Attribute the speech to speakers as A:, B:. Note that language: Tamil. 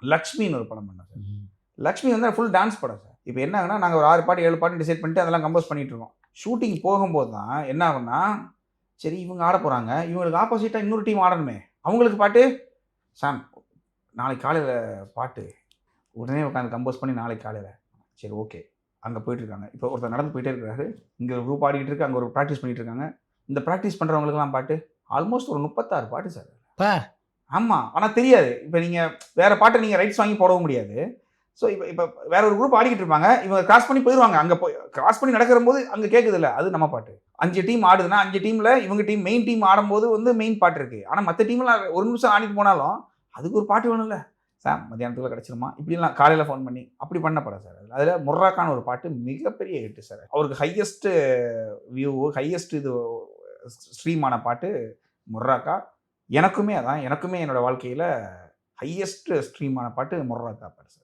A: லக்ஷ்மின்னு ஒரு படம் பண்ணோம் சார். லக்ஷ்மி வந்து ஃபுல் டான்ஸ் படம் சார். இப்போ என்ன ஆகுனா, நாங்க ஒரு 6 பாட்டு 7 பாட்டு டிசைட் பண்ணிட்டு அதெல்லாம் கம்போஸ் பண்ணிட்டு இருக்கோம். ஷூட்டிங் போகும்போது தான் என்ன ஆகும்னா, சரி இவங்க ஆடப் போறாங்க. இவங்களுக்கு ஆப்போசிட்டா இன்னொரு டீம் ஆடணுமே. அவங்களுக்கு பாட்டு, சாம் நாளைக்கு காலையில பாட்டு. உடனே உட்காந்து கம்போஸ் பண்ணி நாளைக்கு காலையில. சரி ஓகே. அங்க போயிட்டு இருக்காங்க. இப்போ ஒருத்தர் நடந்து போயிட்டே இருக்கிறாரு. இங்க ஒரு குரூப் ஆடிட்டு இருக்கு. அங்க ஒரு பிராக்டிஸ் பண்ணிட்டு இருக்காங்க. இந்த பிராக்டிஸ் பண்றவங்களுக்கெல்லாம் பாட்டு. ஆல்மோஸ்ட் ஒரு 36 பாட்டு சார்.
B: பா
A: ஆமா. ஆனா தெரியாது. இப்ப நீங்க வேற பாட்ட நீங்க ரைட்ஸ் வாங்கி போடவும் முடியாது. ஸோ இப்ப இப்ப வேற ஒரு குரூப் ஆடிக்கிட்டு இருப்பாங்க. இவங்க கிராஸ் பண்ணி போயிருவாங்க. அங்க போய் கிராஸ் பண்ணி நடக்கிறம்போது அங்க கேட்குதுல்ல. அது நம்ம பாட்டு. 5 டீம் ஆடுதுன்னா, 5 டீம்ல இவங்க டீம் மெயின் டீம் ஆடும்போது வந்து மெயின் பாட்டு இருக்கு. ஆனா மத்த டீம்லாம் ஒரு நிமிஷம் ஆடிட்டு போனாலும், அதுக்கு ஒரு பாட்டு வேணும்ல. சாம் மத்தியானத்துக்குள்ள கிடைச்சிருமா? இப்படிலாம் காலையில ஃபோன் பண்ணி அப்படி பண்ண படம் சார். அதுல முர்ராக்கான்னு ஒரு பாட்டு மிகப்பெரிய ஹிட் சார். அவருக்கு ஹையஸ்ட் வியூ, ஹையஸ்ட் இது ஸ்ட்ரீம் ஆன பாட்டு முர்ராக்கா. எனக்குமே அதான். எனக்குமே என்னோட வாழ்க்கையில ஹையஸ்ட் ஸ்ட்ரீம் ஆன பாட்டு முர்ராக்கா பாட்டு சார்.